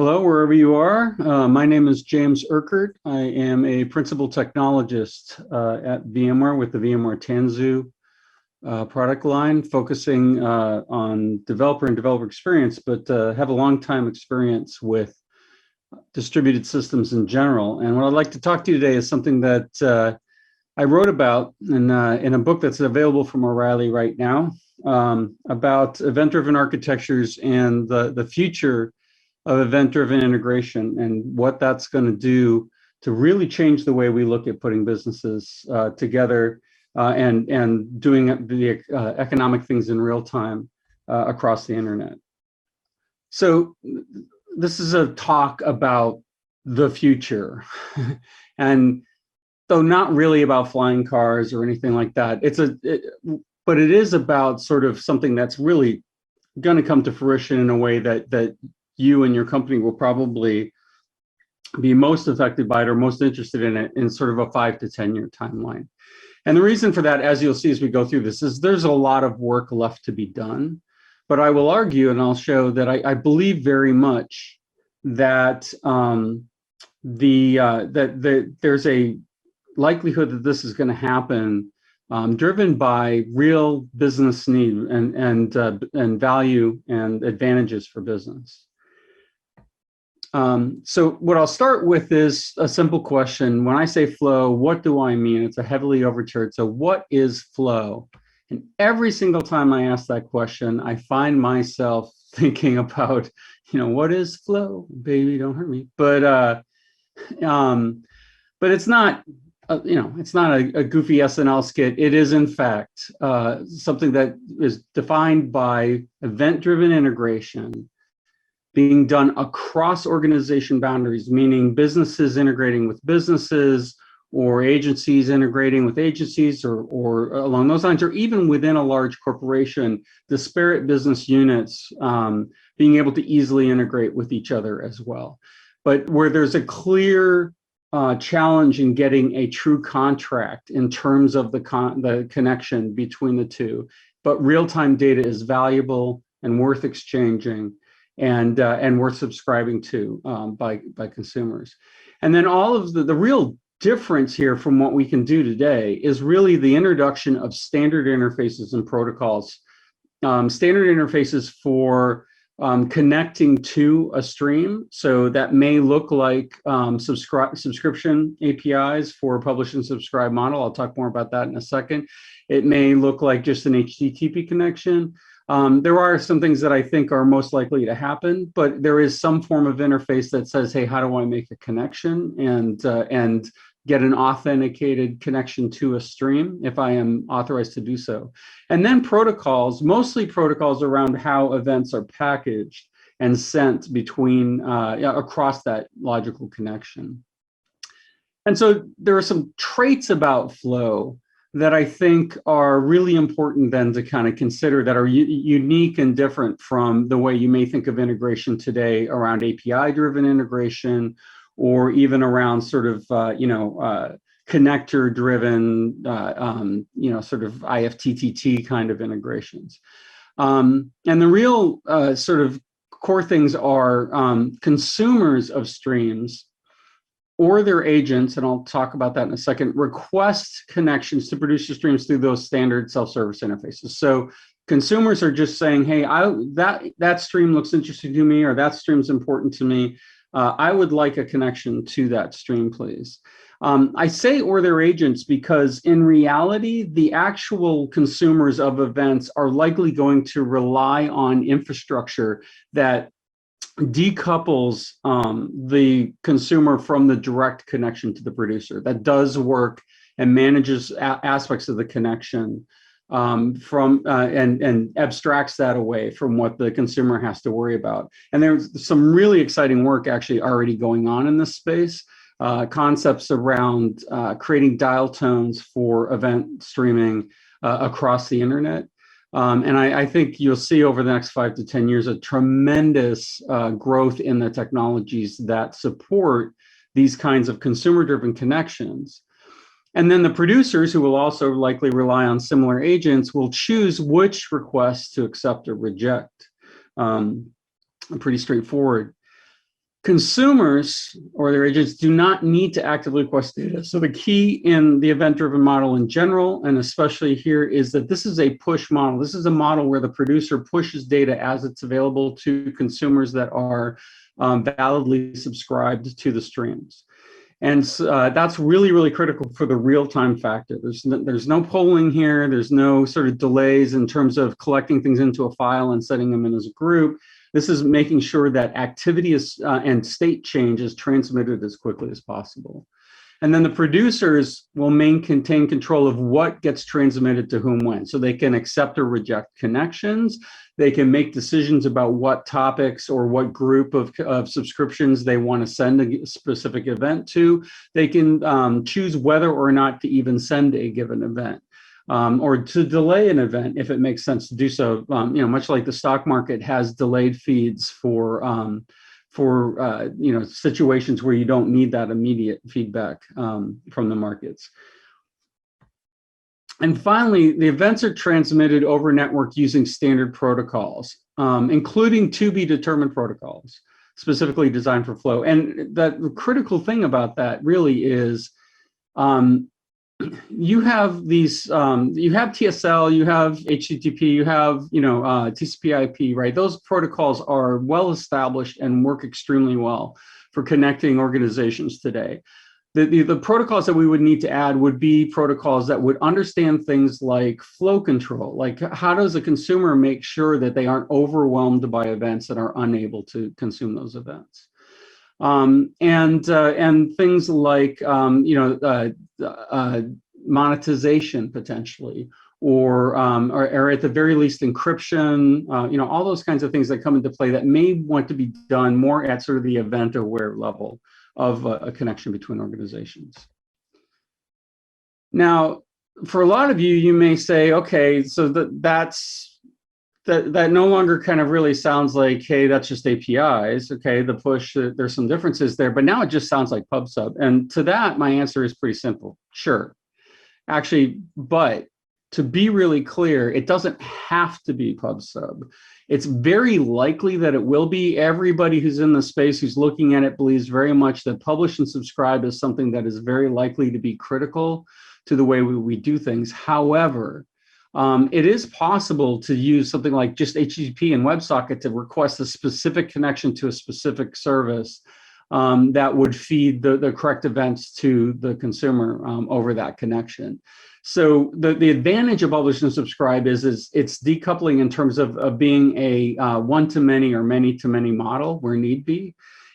Hello, wherever you are. My name is James Urquhart. I am a principal technologist at VMware with the VMware Tanzu product line, focusing on developer and developer experience, but have a long time experience with distributed systems in general. And what I'd like to talk to you today is something that I wrote about in a book that's available from O'Reilly right now, about event-driven architectures and the future of event-driven integration and what that's going to do to really change the way we look at putting businesses together and doing the economic things in real time across the internet. So this is a talk about the future, and though not really about flying cars or anything like that, but it is about sort of something that's really going to come to fruition in a way that you and your company will probably be most affected by it or most interested in it in sort of a 5 to 10 year timeline. And the reason for that, as you'll see as we go through this, is there's a lot of work left to be done. But I will argue, and I'll show that I believe very much that there's a likelihood that this is going to happen, driven by real business need and value and advantages for business. So what I'll start with is a simple question. When I say flow, what do I mean? It's a heavily overturned. So what is flow? And every single time I ask that question, I find myself thinking about, what is flow? Baby, don't hurt me. But it's not, it's not a goofy SNL skit. It is, in fact, something that is defined by event-driven integration being done across organization boundaries, meaning businesses integrating with businesses or agencies integrating with agencies or along those lines, or even within a large corporation, disparate business units being able to easily integrate with each other as well. But where there's a clear challenge in getting a true contract in terms of the connection between the two, but real-time data is valuable and worth exchanging and worth subscribing to by consumers. And then all of the real difference here from what we can do today is really the introduction of standard interfaces and protocols, standard interfaces for connecting to a stream. So that may look like subscription APIs for a publish and subscribe model. I'll talk more about that in a second. It may look like just an HTTP connection. There are some things that I think are most likely to happen, but there is some form of interface that says, hey, how do I make a connection and get an authenticated connection to a stream if I am authorized to do so. And then protocols, mostly protocols around how events are packaged and sent between across that logical connection. And so there are some traits about flow that I think are really important then to kind of consider that are unique and different from the way you may think of integration today around API-driven integration, or even around sort of, connector-driven, sort of IFTTT kind of integrations. And the real sort of core things are consumers of streams or their agents, and I'll talk about that in a second, request connections to producer streams through those standard self-service interfaces. So consumers are just saying, hey, that stream looks interesting to me, or that stream's important to me. I would like a connection to that stream, please. I say or their agents because in reality, the actual consumers of events are likely going to rely on infrastructure that decouples the consumer from the direct connection to the producer, that does work and manages aspects of the connection and abstracts that away from what the consumer has to worry about. And there's some really exciting work actually already going on in this space, concepts around creating dial tones for event streaming across the internet. And I think you'll see over the next 5 to 10 years a tremendous growth in the technologies that support these kinds of consumer-driven connections. And then the producers, who will also likely rely on similar agents, will choose which requests to accept or reject. Pretty straightforward. Consumers or their agents do not need to actively request data. So the key in the event-driven model in general, and especially here, is that this is a push model. This is a model where the producer pushes data as it's available to consumers that are validly subscribed to the streams. And that's really, really critical for the real-time factor. There's no polling here. There's no sort of delays in terms of collecting things into a file and setting them in as a group. This is making sure that activity is, and state change is transmitted as quickly as possible. And then the producers will maintain control of what gets transmitted to whom when. So they can accept or reject connections. They can make decisions about what topics or what group of subscriptions they want to send a specific event to. They can choose whether or not to even send a given event. Or to delay an event if it makes sense to do so. Much like the stock market has delayed feeds for situations where you don't need that immediate feedback from the markets. And finally, the events are transmitted over network using standard protocols, including to be determined protocols, specifically designed for flow. And the critical thing about that really is you have these, you have TSL, you have HTTP, you have, TCP/IP, right? Those protocols are well established and work extremely well for connecting organizations today. The protocols that we would need to add would be protocols that would understand things like flow control, like how does a consumer make sure that they aren't overwhelmed by events and are unable to consume those events. And things like monetization potentially, or at the very least encryption, all those kinds of things that come into play that may want to be done more at sort of the event aware level of a connection between organizations. Now, for a lot of you, you may say, okay, so that no longer kind of really sounds like, hey, that's just APIs. Okay, the push, there's some differences there, but now it just sounds like PubSub. And to that, my answer is pretty simple. Sure, actually, but to be really clear, it doesn't have to be PubSub. It's very likely that it will be. Everybody who's in the space who's looking at it believes very much that publish and subscribe is something that is very likely to be critical to the way we do things. However, it is possible to use something like just HTTP and WebSocket to request a specific connection to a specific service that would feed the correct events to the consumer over that connection. So the advantage of publish and subscribe is it's decoupling in terms of being a one-to-many or many-to-many model where need be.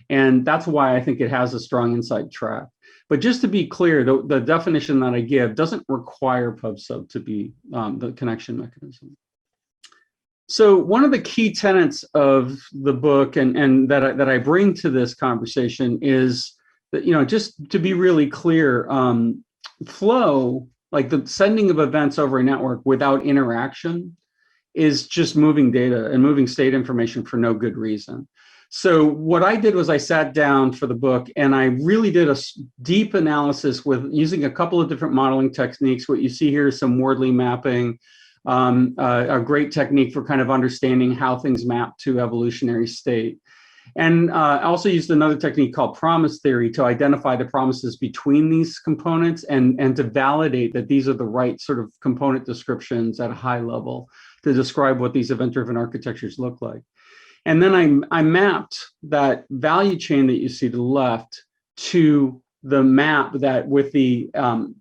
And that's why I think it has a strong inside track. But just to be clear, the definition that I give doesn't require PubSub to be the connection mechanism. So one of the key tenets of the book and that I bring to this conversation is that, just to be really clear, flow, like the sending of events over a network without interaction, is just moving data and moving state information for no good reason. So what I did was I sat down for the book and I really did a deep analysis with using a couple of different modeling techniques. What you see here is some Wordley mapping, a great technique for kind of understanding how things map to evolutionary state. And I also used another technique called promise theory to identify the promises between these components and to validate that these are the right sort of component descriptions at a high level to describe what these event-driven architectures look like. And then I mapped that value chain that you see to the left to the map that with the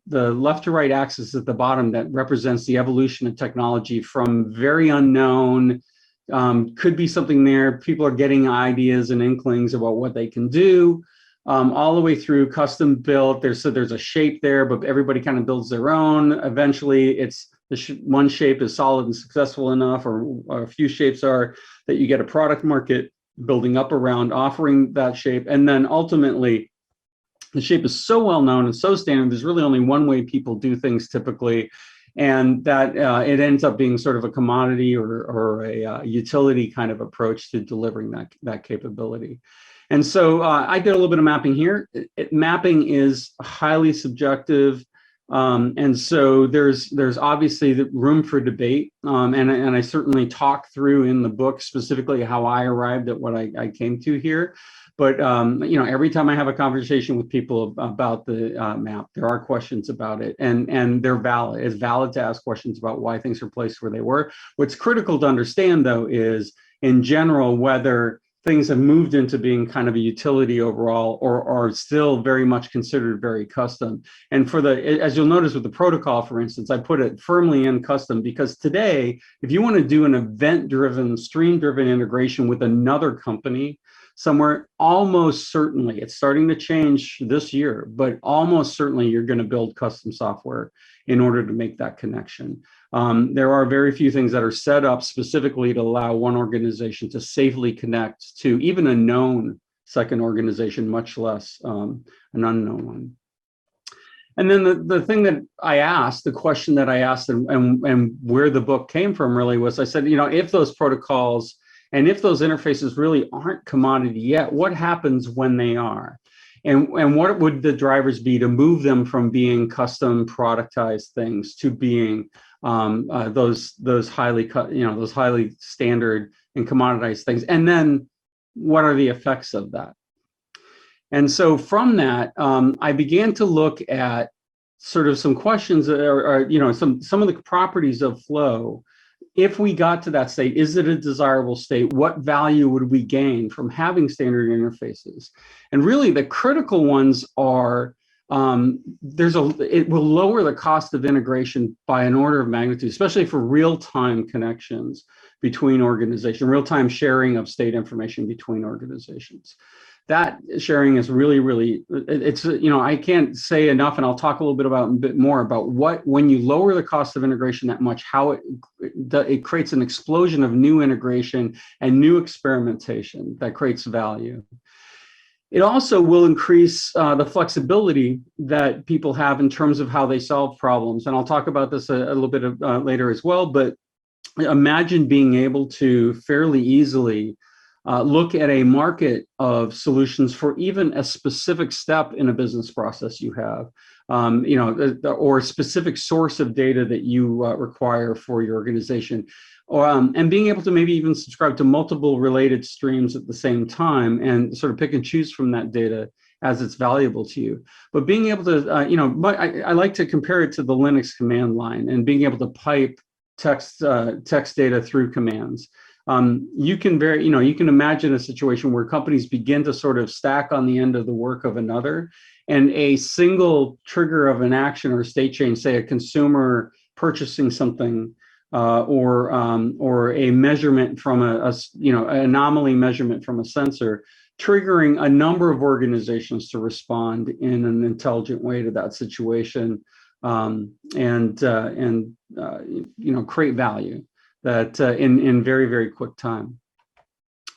left to right axis at the bottom that represents the evolution of technology from very unknown, could be something there. People are getting ideas and inklings about what they can do, all the way through custom built. There's a shape there, but everybody kind of builds their own. Eventually, it's one shape is solid and successful enough, or a few shapes are, that you get a product market building up around offering that shape. And then ultimately, the shape is so well known and so standard, there's really only one way people do things typically. And that it ends up being sort of a commodity or a utility kind of approach to delivering that capability. And so I did a little bit of mapping here. Mapping is highly subjective. And so there's obviously the room for debate, and I certainly talk through in the book specifically how I arrived at what I came to here. But every time I have a conversation with people about the map, there are questions about it, and they're valid. It's valid to ask questions about why things are placed where they were. What's critical to understand, though, is in general whether things have moved into being kind of a utility overall, or are still very much considered very custom. And as you'll notice with the protocol, for instance, I put it firmly in custom because today, if you want to do an event-driven, stream-driven integration with another company somewhere, almost certainly, it's starting to change this year, but almost certainly you're going to build custom software in order to make that connection. There are very few things that are set up specifically to allow one organization to safely connect to even a known second organization, much less an unknown one. And then the thing that I asked, the question that I asked, and where the book came from really was, I said, if those protocols and if those interfaces really aren't commodity yet, what happens when they are? And what would the drivers be to move them from being custom productized things to being those highly standard and commoditized things? And then what are the effects of that? And so from that, I began to look at sort of some questions that are some of the properties of flow. If we got to that state, is it a desirable state? What value would we gain from having standard interfaces? And really the critical ones are, it will lower the cost of integration by an order of magnitude, especially for real-time connections between organizations, real-time sharing of state information between organizations. That sharing is really, really, I can't say enough, and I'll talk a bit more about when you lower the cost of integration that much, how it creates an explosion of new integration and new experimentation that creates value. It also will increase the flexibility that people have in terms of how they solve problems. And I'll talk about this a little bit later as well, but imagine being able to fairly easily look at a market of solutions for even a specific step in a business process you have, or a specific source of data that you require for your organization, and being able to maybe even subscribe to multiple related streams at the same time and sort of pick and choose from that data as it's valuable to you. But being able to, I like to compare it to the Linux command line and being able to pipe text data through commands. You can imagine a situation where companies begin to sort of stack on the end of the work of another, and a single trigger of an action or state change, say a consumer purchasing something, or a measurement from an anomaly measurement from a sensor, triggering a number of organizations to respond in an intelligent way to that situation, and create value that in very, very quick time.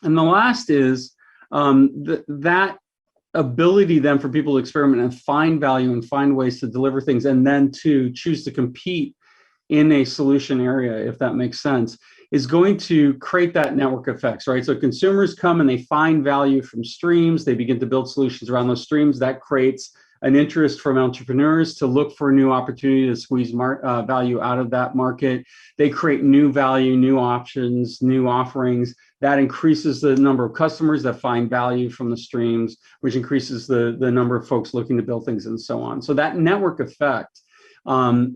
And the last is that ability then for people to experiment and find value and find ways to deliver things, and then to choose to compete in a solution area, if that makes sense, is going to create that network effects, right? So consumers come and they find value from streams, they begin to build solutions around those streams. That creates an interest from entrepreneurs to look for a new opportunity to squeeze value out of that market. They create new value, new options, new offerings. That increases the number of customers that find value from the streams, which increases the number of folks looking to build things and so on. So that network effect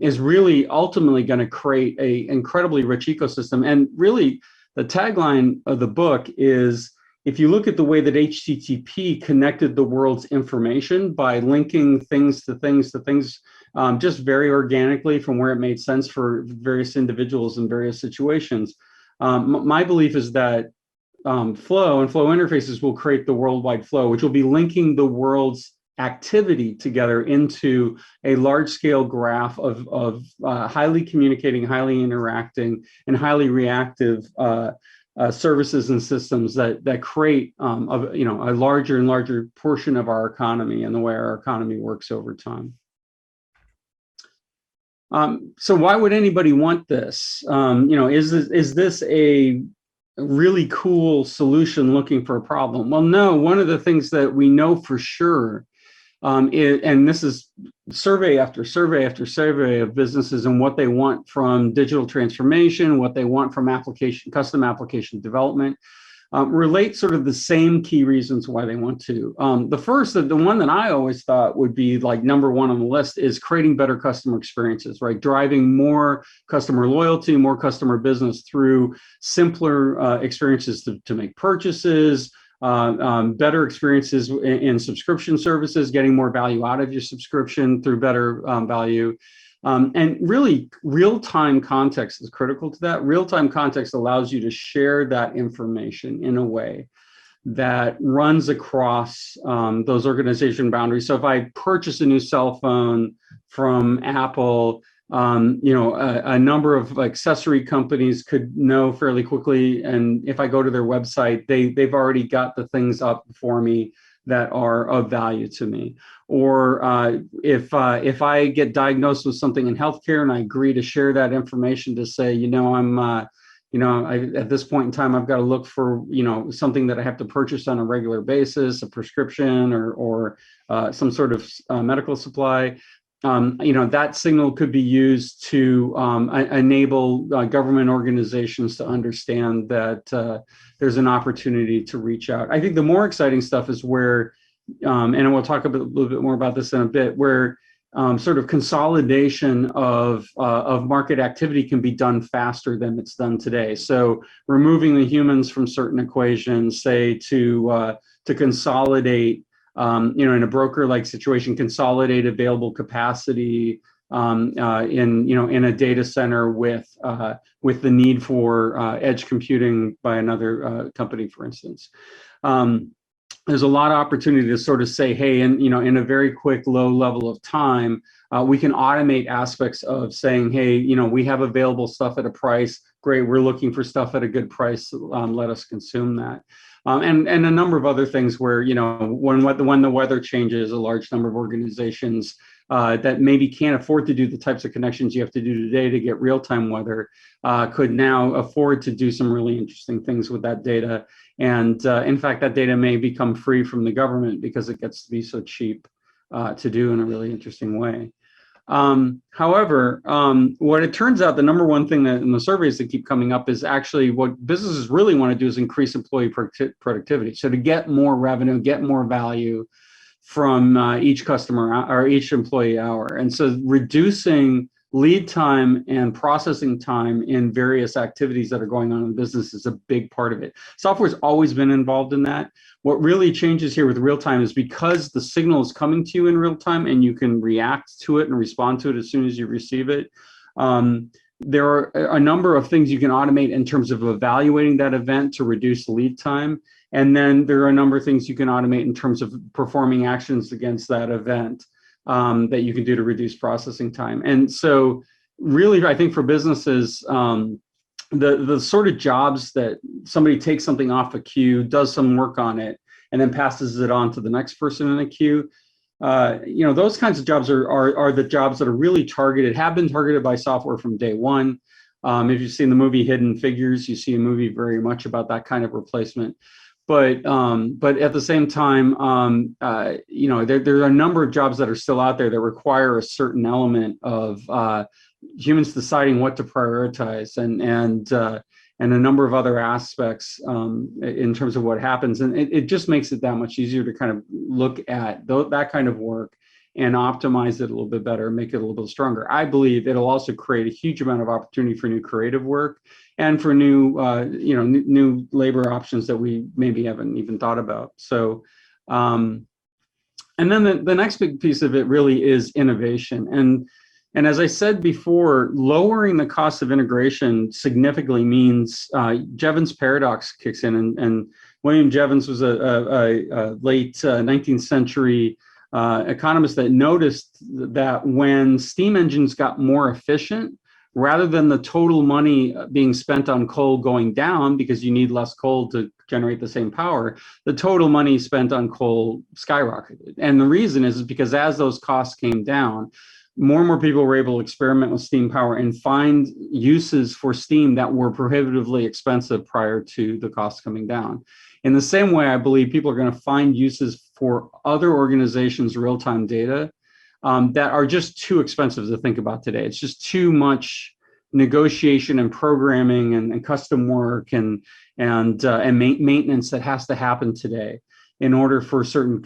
is really ultimately going to create an incredibly rich ecosystem. And really, the tagline of the book is, if you look at the way that HTTP connected the world's information by linking things to things to things, just very organically from where it made sense for various individuals in various situations, my belief is that flow and flow interfaces will create the worldwide flow, which will be linking the world's activity together into a large-scale graph of highly communicating, highly interacting, and highly reactive services and systems that create a larger and larger portion of our economy and the way our economy works over time. So why would anybody want this? Is this a really cool solution looking for a problem? Well, no. One of the things that we know for sure, and this is survey after survey after survey of businesses and what they want from digital transformation, what they want from custom application development, relate sort of the same key reasons why they want to. The one that I always thought would be like number one on the list is creating better customer experiences, right? Driving more customer loyalty, more customer business through simpler experiences to make purchases, better experiences in subscription services, getting more value out of your subscription through better value. And really, real-time context is critical to that. Real-time context allows you to share that information in a way that runs across those organization boundaries. So if I purchase a new cell phone from Apple, a number of accessory companies could know fairly quickly. And if I go to their website, they've already got the things up for me that are of value to me. Or if I get diagnosed with something in healthcare and I agree to share that information to say, at this point in time, I've got to look for, something that I have to purchase on a regular basis, a prescription or some sort of medical supply. That signal could be used to enable government organizations to understand that there's an opportunity to reach out. I think the more exciting stuff is where, and we'll talk a little bit more about this in a bit, where sort of consolidation of market activity can be done faster than it's done today. So removing the humans from certain equations, say to consolidate, in a broker-like situation, consolidate available capacity in a data center with the need for edge computing by another company, for instance. There's a lot of opportunity to sort of say, hey, in a very quick, low level of time, we can automate aspects of saying, hey, we have available stuff at a price. Great, we're looking for stuff at a good price. Let us consume that. And a number of other things where, when the weather changes, a large number of organizations that maybe can't afford to do the types of connections you have to do today to get real-time weather could now afford to do some really interesting things with that data. And in fact, that data may become free from the government because it gets to be so cheap to do in a really interesting way. However, what it turns out, the number one thing that in the surveys that keep coming up is actually what businesses really want to do is increase employee productivity. So to get more revenue, get more value from each customer or each employee hour. And so reducing lead time and processing time in various activities that are going on in the business is a big part of it. Software's always been involved in that. What really changes here with real time is because the signal is coming to you in real time and you can react to it and respond to it as soon as you receive it. There are a number of things you can automate in terms of evaluating that event to reduce lead time. And then there are a number of things you can automate in terms of performing actions against that event that you can do to reduce processing time. And so really, I think for businesses, the sort of jobs that somebody takes something off a queue, does some work on it, and then passes it on to the next person in the queue, those kinds of jobs are the jobs that are really targeted, have been targeted by software from day one. If you've seen the movie Hidden Figures, you see a movie very much about that kind of replacement. But at the same time, there are a number of jobs that are still out there that require a certain element of humans deciding what to prioritize and a number of other aspects in terms of what happens. And it just makes it that much easier to kind of look at that kind of work and optimize it a little bit better, make it a little bit stronger. I believe it'll also create a huge amount of opportunity for new creative work and for new labor options that we maybe haven't even thought about. So, and then the next big piece of it really is innovation. And as I said before, lowering the cost of integration significantly means Jevons paradox kicks in. And William Jevons was a late 19th century economist that noticed that when steam engines got more efficient, rather than the total money being spent on coal going down because you need less coal to generate the same power, the total money spent on coal skyrocketed. And the reason is because as those costs came down, more and more people were able to experiment with steam power and find uses for steam that were prohibitively expensive prior to the costs coming down. In the same way, I believe people are going to find uses for other organizations' real-time data that are just too expensive to think about today. It's just too much negotiation and programming and custom work and maintenance that has to happen today in order for certain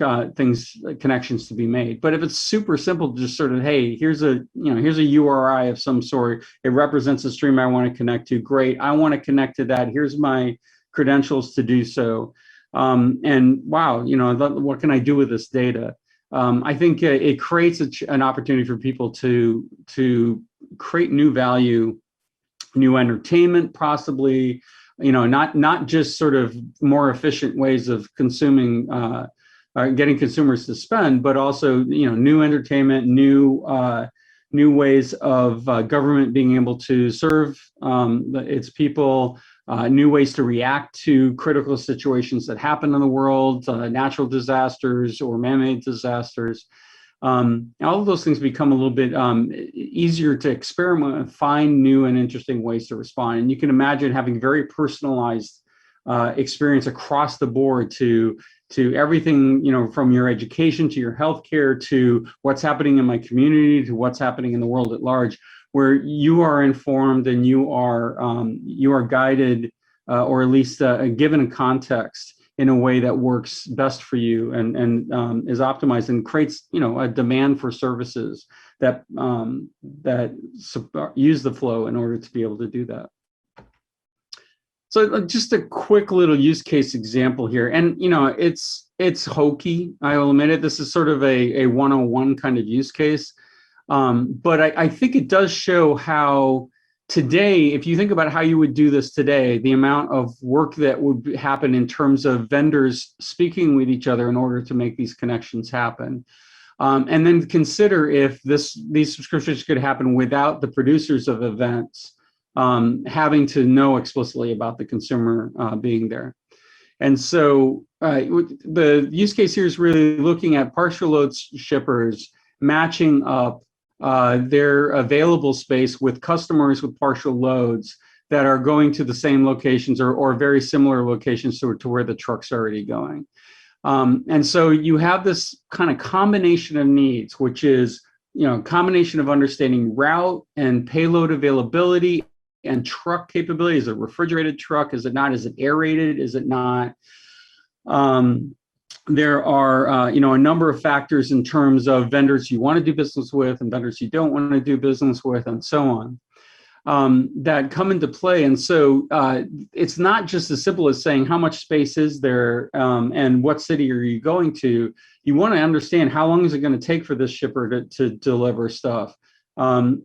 connections to be made. But if it's super simple, just sort of, hey, here's a URI of some sort. It represents a stream I want to connect to. Great, I want to connect to that. Here's my credentials to do so. And wow, what can I do with this data? I think it creates an opportunity for people to create new value, new entertainment, possibly. Not just sort of more efficient ways of consuming, getting consumers to spend, but also new entertainment, new ways of government being able to serve its people, new ways to react to critical situations that happen in the world, natural disasters or man-made disasters. All of those things become a little bit easier to experiment and find new and interesting ways to respond. And you can imagine having very personalized experience across the board to everything, from your education to your healthcare to what's happening in my community to what's happening in the world at large, where you are informed and you are guided or at least given a context in a way that works best for you and is optimized and creates, a demand for services that use the flow in order to be able to do that. So just a quick little use case example here, and it's hokey. I will admit it. This is sort of a 101 kind of use case, but I think it does show how. Today, if you think about how you would do this today, the amount of work that would happen in terms of vendors speaking with each other in order to make these connections happen. And then consider if these subscriptions could happen without the producers of events having to know explicitly about the consumer being there. And so the use case here is really looking at partial load shippers matching up their available space with customers with partial loads that are going to the same locations or very similar locations to where the truck's already going. And so you have this kind of combination of needs, which is, combination of understanding route and payload availability and truck capability. Is it a refrigerated truck? Is it not? Is it aerated? Is it not? There are, a number of factors in terms of vendors you want to do business with and vendors you don't want to do business with, and so on, that come into play. And so it's not just as simple as saying how much space is there and what city are you going to. You want to understand how long is it going to take for this shipper to deliver stuff. Are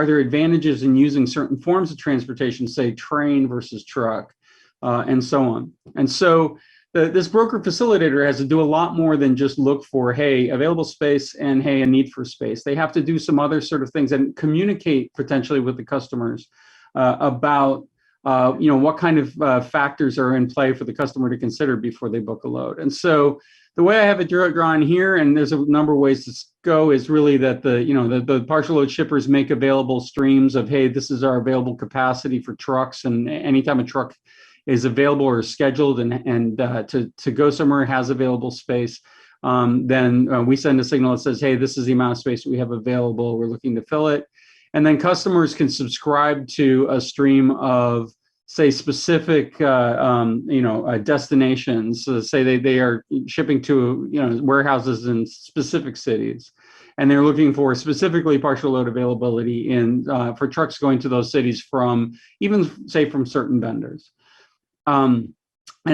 there advantages in using certain forms of transportation, say train versus truck? And so on. And so this broker facilitator has to do a lot more than just look for, hey, available space and hey, a need for space. They have to do some other sort of things and communicate potentially with the customers about, what kind of factors are in play for the customer to consider before they book a load. And so the way I have it drawn here, and there's a number of ways to go, is really that the partial load shippers make available streams of, hey, this is our available capacity for trucks, and anytime a truck is available or scheduled and to go somewhere has available space, then we send a signal that says, hey, this is the amount of space we have available. We're looking to fill it. And then customers can subscribe to a stream of, say, specific destinations. So say they are shipping to warehouses in specific cities, and they're looking for specifically partial load availability for trucks going to those cities from certain vendors. And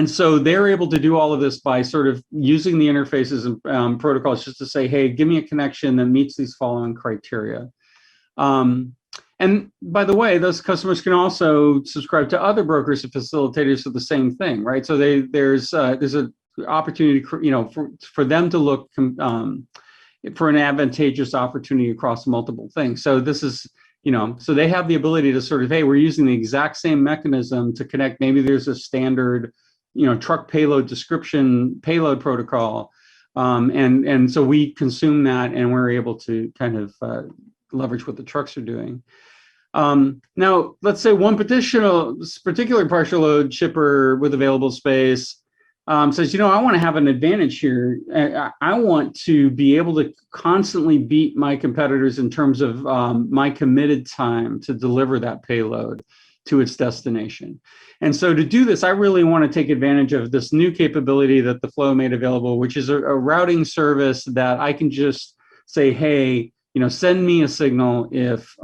so they're able to do all of this by sort of using the interfaces and protocols just to say, hey, give me a connection that meets these following criteria. And by the way, those customers can also subscribe to other brokers and facilitators for the same thing, right? So there's an opportunity, for them to look for an advantageous opportunity across multiple things. So this is, so they have the ability to sort of, hey, we're using the exact same mechanism to connect. Maybe there's a standard, truck payload description payload protocol, and so we consume that, and we're able to kind of leverage what the trucks are doing. Now, let's say one particular partial load shipper with available space says, you know, I want to have an advantage here. I want to be able to constantly beat my competitors in terms of my committed time to deliver that payload to its destination. And so to do this, I really want to take advantage of this new capability that the Flow made available, which is a routing service that I can just say, hey, you know, send me a signal if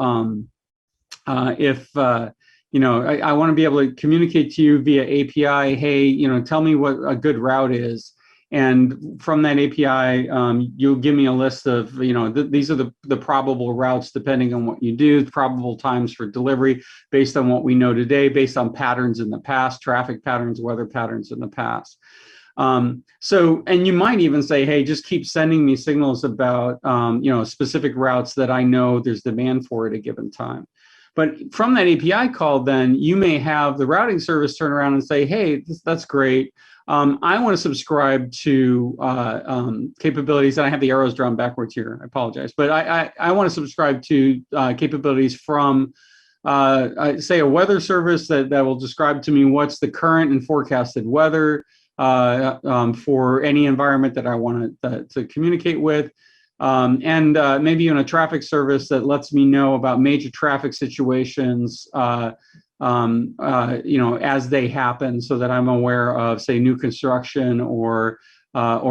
you know, I want to be able to communicate to you via API. Hey, you know, tell me what a good route is. And from that API, you'll give me a list of, you know, these are the probable routes depending on what you do, probable times for delivery based on what we know today, based on patterns in the past, traffic patterns, weather patterns in the past. So, and you might even say, hey, just keep sending me signals about, you know, specific routes that I know there's demand for at a given time. But from that API call, then you may have the routing service turn around and say, hey, that's great. I want to subscribe to capabilities, and I have the arrows drawn backwards here. I apologize. But I want to subscribe to capabilities from, say, a weather service that will describe to me what's the current and forecasted weather for any environment that I want to communicate with. And maybe even a traffic service that lets me know about major traffic situations, you know, as they happen, so that I'm aware of, say, new construction or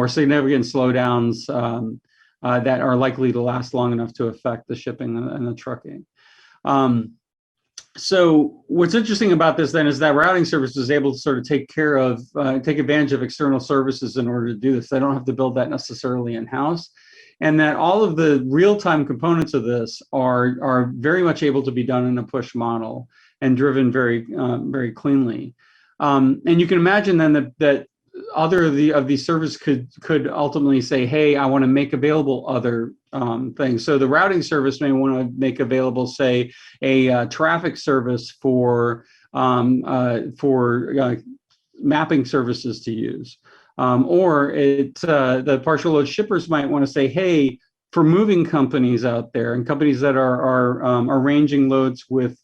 significant slowdowns that are likely to last long enough to affect the shipping and the trucking. So what's interesting about this then is that routing service is able to sort of take advantage of external services in order to do this. They don't have to build that necessarily in-house. And that all of the real-time components of this are very much able to be done in a push model and driven very cleanly. And you can imagine then that other of these services could ultimately say, hey, I want to make available other things. So the routing service may want to make available, say, a traffic service for mapping services to use. Or the partial load shippers might want to say, hey, for moving companies out there and companies that are arranging loads with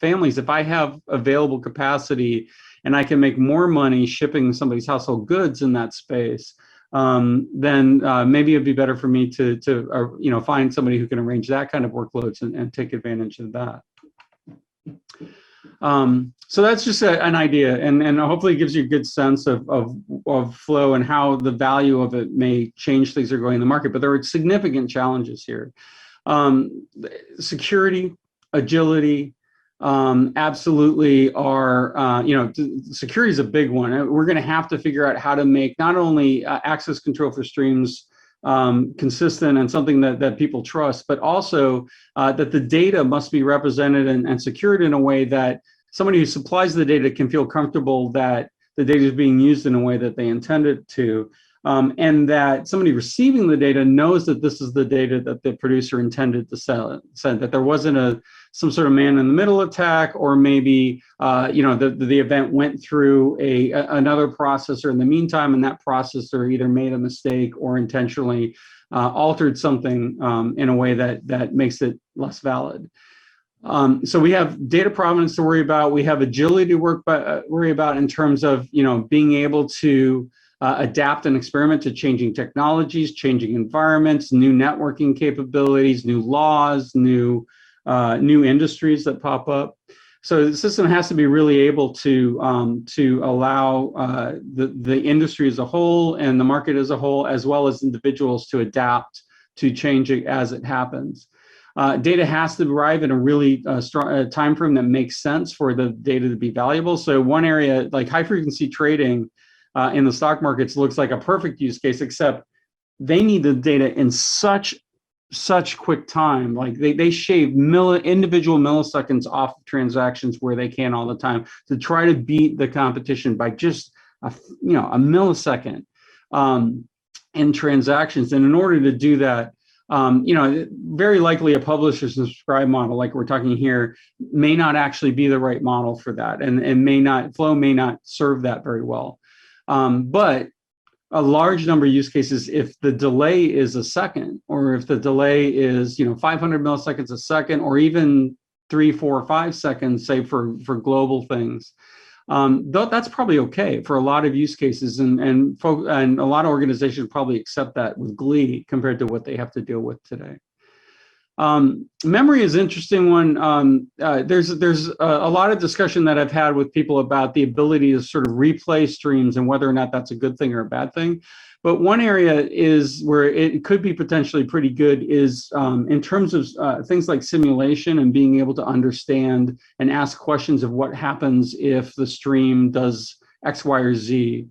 families, if I have available capacity and I can make more money shipping somebody's household goods in that space, then maybe it'd be better for me to you know, find somebody who can arrange that kind of workloads and take advantage of that. So that's just an idea, and hopefully it gives you a good sense of Flow and how the value of it may change things that are going in the market. But there are significant challenges here. Security, agility, absolutely are, you know, security is a big one. We're going to have to figure out how to make not only access control for streams consistent and something that people trust, but also that the data must be represented and secured in a way that somebody who supplies the data can feel comfortable that the data is being used in a way that they intend it to, and that somebody receiving the data knows that this is the data that the producer intended to send, that there wasn't some sort of man-in-the-middle attack, or maybe you know, the event went through another processor in the meantime, and that processor either made a mistake or intentionally altered something in a way that makes it less valid. So we have data provenance to worry about. We have agility to worry about in terms of, you know, being able to adapt and experiment to changing technologies, changing environments, new networking capabilities, new laws, new industries that pop up. So the system has to be really able to allow the industry as a whole and the market as a whole, as well as individuals, to adapt to change it as it happens. Data has to arrive in a really strong time frame that makes sense for the data to be valuable. So one area like high frequency trading in the stock markets looks like a perfect use case, except they need the data in such quick time. Like they shave individual milliseconds off of transactions where they can all the time to try to beat the competition by just a millisecond in transactions. And in order to do that, you know, very likely a publish and subscribe model like we're talking here may not actually be the right model for that, and Flow may not serve that very well. But a large number of use cases, if the delay is a second, or if the delay is, you know, 500 milliseconds a second, or even 3, 4, 5 seconds, say for global things, Though that's probably okay for a lot of use cases, and a lot of organizations probably accept that with glee compared to what they have to deal with today. Memory is an interesting one. There's a lot of discussion that I've had with people about the ability to sort of replay streams and whether or not that's a good thing or a bad thing. But one area is where it could be potentially pretty good is in terms of things like simulation and being able to understand and ask questions of what happens if the stream does X, Y, or Z.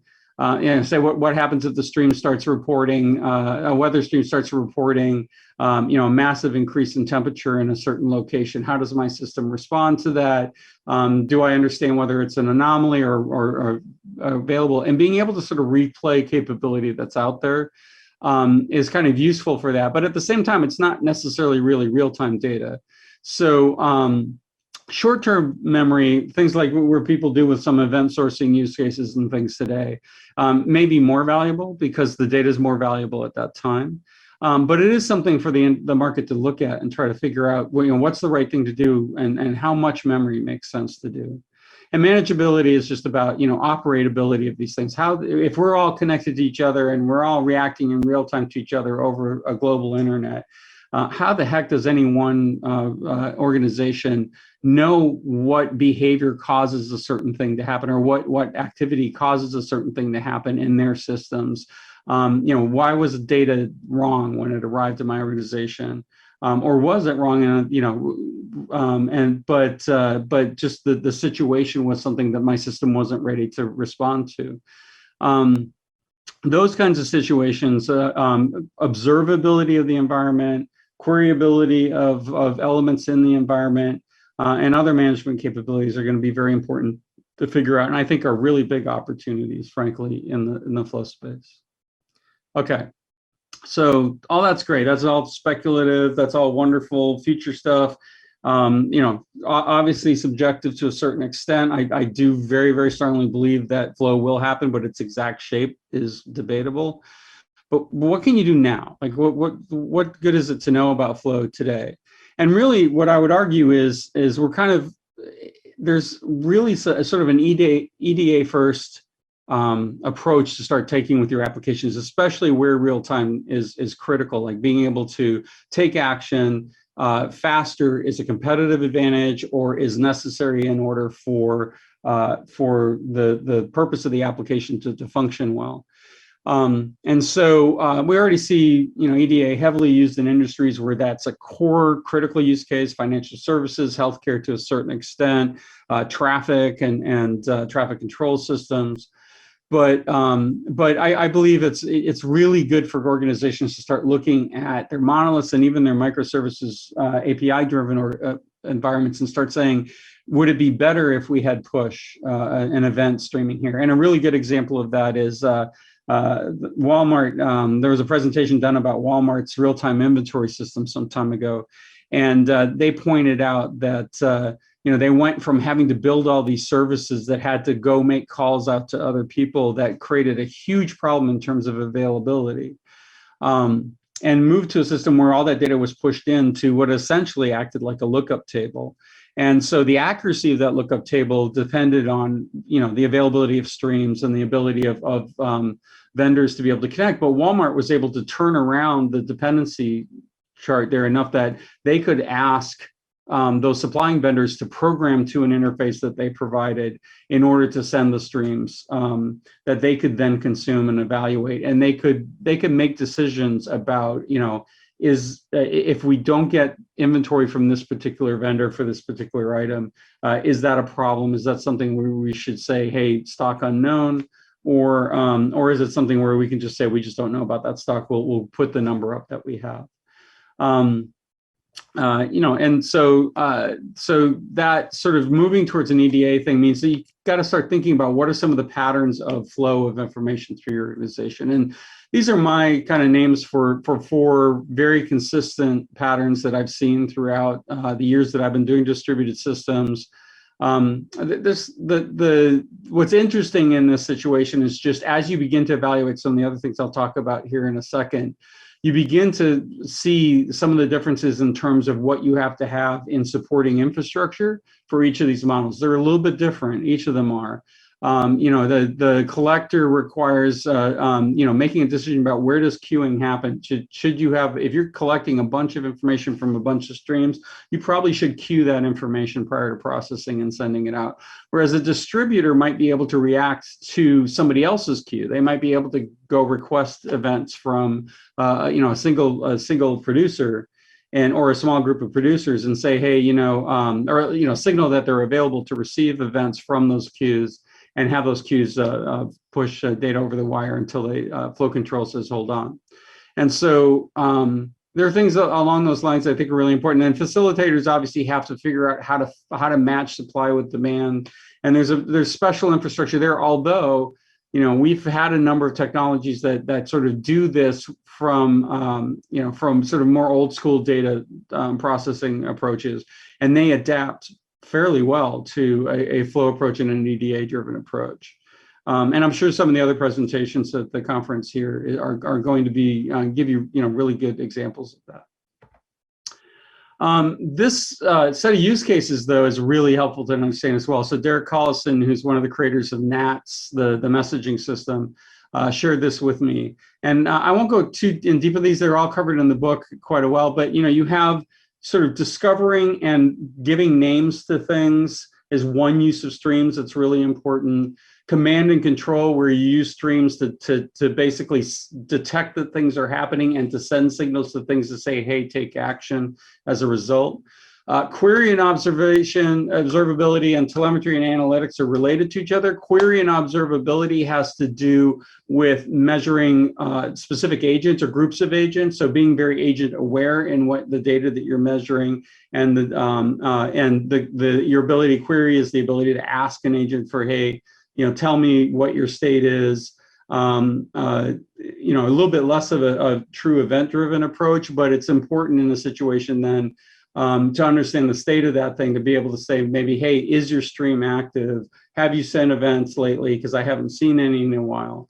Say what happens if the stream starts reporting, a weather stream starts reporting, a massive increase in temperature in a certain location. How does my system respond to that? Do I understand whether it's an anomaly or available? And being able to sort of replay capability that's out there is kind of useful for that. But at the same time, it's not necessarily really real-time data. So short-term memory, things like where people do with some event sourcing use cases and things today, may be more valuable because the data is more valuable at that time. But it is something for the market to look at and try to figure out, what's the right thing to do and how much memory makes sense to do. And manageability is just about, operability of these things. How, if we're all connected to each other and we're all reacting in real time to each other over a global internet, how the heck does any one organization know what behavior causes a certain thing to happen, or what activity causes a certain thing to happen in their systems? Why was the data wrong when it arrived to my organization, or was it wrong? But just the situation was something that my system wasn't ready to respond to. Those kinds of situations, observability of the environment, queryability of elements in the environment, and other management capabilities are going to be very important to figure out, and I think are really big opportunities, frankly, in the flow space. Okay, so all that's great. That's all speculative. That's all wonderful future stuff. Obviously subjective to a certain extent. I do very, very strongly believe that flow will happen, but its exact shape is debatable. But what can you do now? Like, what good is it to know about flow today? And really, what I would argue is we're kind of, there's really sort of an EDA first approach to start taking with your applications, especially where real time is critical. Like being able to take action faster is a competitive advantage or is necessary in order for the purpose of the application to function well. And so we already see, EDA heavily used in industries where that's a core critical use case: financial services, healthcare to a certain extent, traffic and traffic control systems. But I believe it's really good for organizations to start looking at their monoliths and even their microservices API-driven environments and start saying, would it be better if we had push an event streaming here? And a really good example of that is Walmart. There was a presentation done about Walmart's real-time inventory system some time ago, and they pointed out that they went from having to build all these services that had to go make calls out to other people that created a huge problem in terms of availability, and moved to a system where all that data was pushed into what essentially acted like a lookup table. And so the accuracy of that lookup table depended on, the availability of streams and the ability of vendors to be able to connect. But Walmart was able to turn around the dependency chart there enough that they could ask those supplying vendors to program to an interface that they provided in order to send the streams that they could then consume and evaluate. And they could make decisions about, if we don't get inventory from this particular vendor for this particular item, is that a problem? Is that something where we should say, hey, stock unknown? Or is it something where we can just say, we just don't know about that stock, we'll put the number up that we have. And so that sort of moving towards an EDA thing means that you got to start thinking about what are some of the patterns of flow of information through your organization. And these are my kind of names for four very consistent patterns that I've seen throughout the years that I've been doing distributed systems. What's interesting in this situation is just as you begin to evaluate some of the other things I'll talk about here in a second, you begin to see some of the differences in terms of what you have to have in supporting infrastructure for each of these models. They're a little bit different, each of them are. The collector requires, making a decision about where does queuing happen. Should you have, if you're collecting a bunch of information from a bunch of streams, you probably should queue that information prior to processing and sending it out. Whereas a distributor might be able to react to somebody else's queue. They might be able to go request events from, a single producer, or a small group of producers, and say, hey, signal that they're available to receive events from those queues, and have those queues push data over the wire until flow control says hold on. And so there are things along those lines I think are really important. And facilitators obviously have to figure out how to match supply with demand. And there's special infrastructure there, although we've had a number of technologies that sort of do this from sort of more old school data processing approaches, and they adapt fairly well to a flow approach and an EDA driven approach. And I'm sure some of the other presentations at the conference here are going to be give you really good examples of that. This set of use cases, though, is really helpful to understand as well. So Derek Collison, who's one of the creators of NATS, the messaging system, shared this with me. And I won't go too in deep of these. They're all covered in the book quite a well. But you have sort of discovering and giving names to things is one use of streams that's really important. Command and control, where you use streams to basically detect that things are happening and to send signals to things to say, hey, take action as a result. Query and observability and telemetry and analytics are related to each other. Query and observability has to do with measuring specific agents or groups of agents, so being very agent aware in what the data that you're measuring, and your ability to query is the ability to ask an agent for, hey, tell me what your state is. A little bit less of a true event-driven approach, but it's important in a situation then to understand the state of that thing, to be able to say maybe, hey, is your stream active? Have you sent events lately? Because I haven't seen any in a while.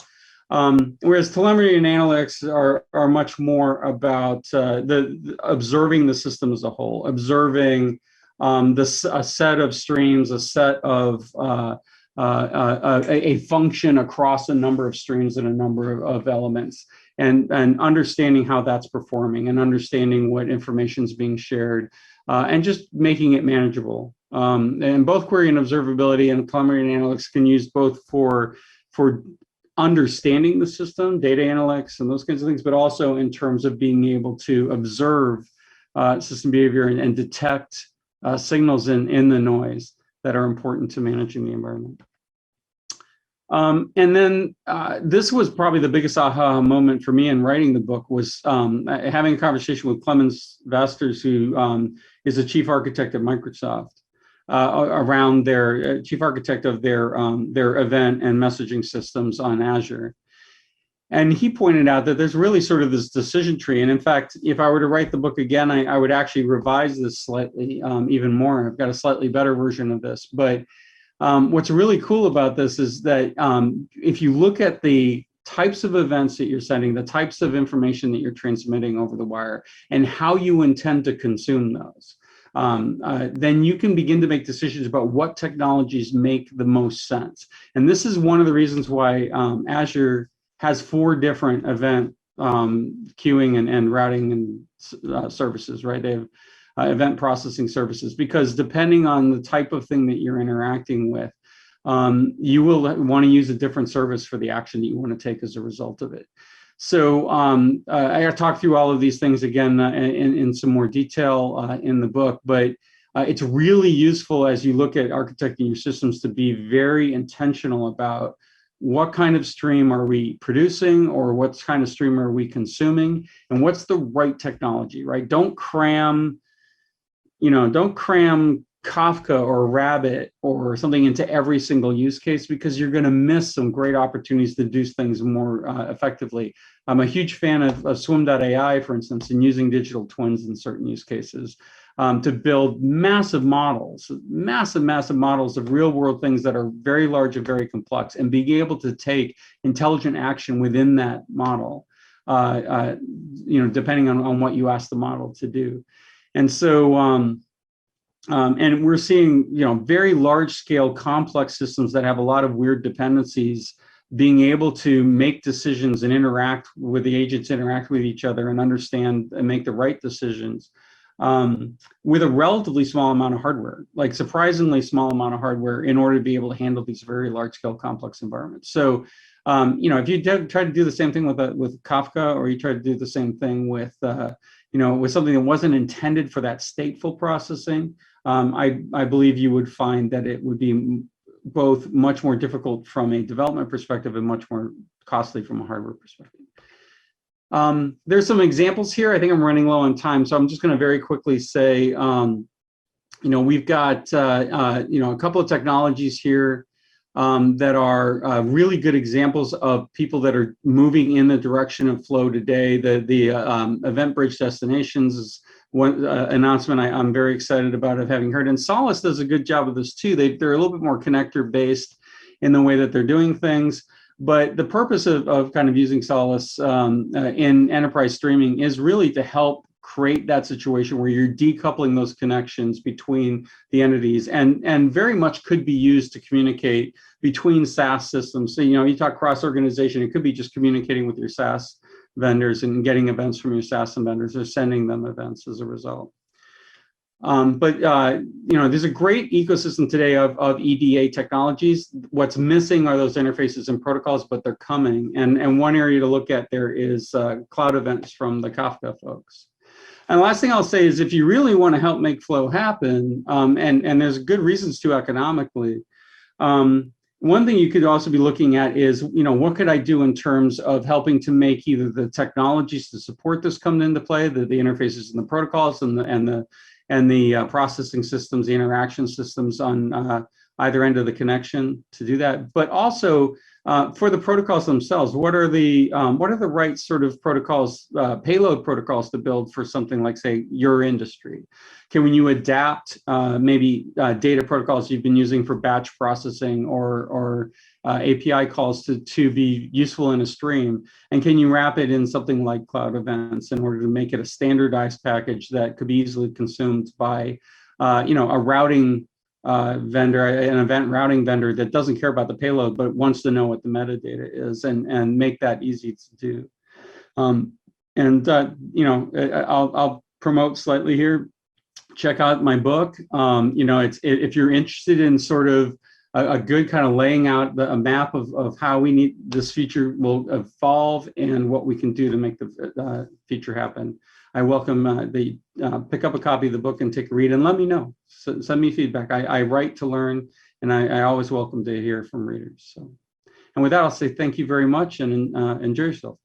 Whereas telemetry and analytics are much more about observing the system as a whole, observing a set of streams, a set of a function across a number of streams and a number of elements, and understanding how that's performing, and understanding what information is being shared, and just making it manageable. And both query and observability and telemetry and analytics can use both for understanding the system, data analytics and those kinds of things, but also in terms of being able to observe system behavior and detect signals in the noise that are important to managing the environment. And then this was probably the biggest aha moment for me in writing the book, was having a conversation with Clemens Vasters, who is the chief architect at Microsoft, around their chief architect of their event and messaging systems on Azure. And he pointed out that there's really sort of this decision tree. And in fact, if I were to write the book again, I would actually revise this slightly, even more. I've got a slightly better version of this. But what's really cool about this is that if you look at the types of events that you're sending, the types of information that you're transmitting over the wire, and how you intend to consume those, then you can begin to make decisions about what technologies make the most sense. And this is one of the reasons why Azure has 4 different event queuing and routing and services, right? They have event processing services, because depending on the type of thing that you're interacting with, you will want to use a different service for the action that you want to take as a result of it. So I talked through all of these things again in some more detail in the book, but it's really useful as you look at architecting your systems to be very intentional about what kind of stream are we producing, or what kind of stream are we consuming, and what's the right technology, right? Don't cram Kafka or Rabbit or something into every single use case, because you're going to miss some great opportunities to do things more effectively. I'm a huge fan of Swim.ai, for instance, and using digital twins in certain use cases to build massive models of real world things that are very large and very complex, and being able to take intelligent action within that model. depending on what you ask the model to do. And so, and we're seeing, very large scale complex systems that have a lot of weird dependencies being able to make decisions and interact with the agents, interact with each other and understand and make the right decisions with a relatively small amount of hardware, like surprisingly small amount of hardware in order to be able to handle these very large scale complex environments. So, if you try to do the same thing with Kafka, or you try to do the same thing with, with something that wasn't intended for that stateful processing, I believe you would find that it would be both much more difficult from a development perspective and much more costly from a hardware perspective. There's some examples here. I think I'm running low on time, so I'm just going to very quickly say, we've got, a couple of technologies here that are really good examples of people that are moving in the direction of flow today. The event bridge destinations is one announcement I'm very excited about of having heard. And Solace does a good job of this too. They're a little bit more connector based in the way that they're doing things. But the purpose of kind of using Solace in enterprise streaming is really to help create that situation where you're decoupling those connections between the entities, and very much could be used to communicate between SaaS systems. So, you talk cross-organization, it could be just communicating with your SaaS vendors and getting events from your SaaS vendors, or sending them events as a result. There's a great ecosystem today of EDA technologies. What's missing are those interfaces and protocols, but they're coming. And one area to look at there is cloud events from the Kafka folks. And the last thing I'll say is, if you really want to help make flow happen, and there's good reasons to economically, one thing you could also be looking at is, what could I do in terms of helping to make either the technologies to support this come into play, the interfaces and the protocols and the processing systems, the interaction systems on either end of the connection to do that, but also for the protocols themselves, what are the right sort of protocols, payload protocols to build for something like, say, your industry? Can you adapt maybe data protocols you've been using for batch processing or API calls to be useful in a stream? And can you wrap it in something like cloud events in order to make it a standardized package that could be easily consumed by a routing vendor, an event routing vendor that doesn't care about the payload but wants to know what the metadata is, and make that easy to do. I'll promote slightly here. Check out my book. If you're interested in sort of a good kind of laying out a map of how we need this feature will evolve and what we can do to make the feature happen, I welcome pick up a copy of the book and take a read and let me know. Send me feedback. I write to learn, and I always welcome to hear from readers. So, and with that, I'll say thank you very much and enjoy yourself.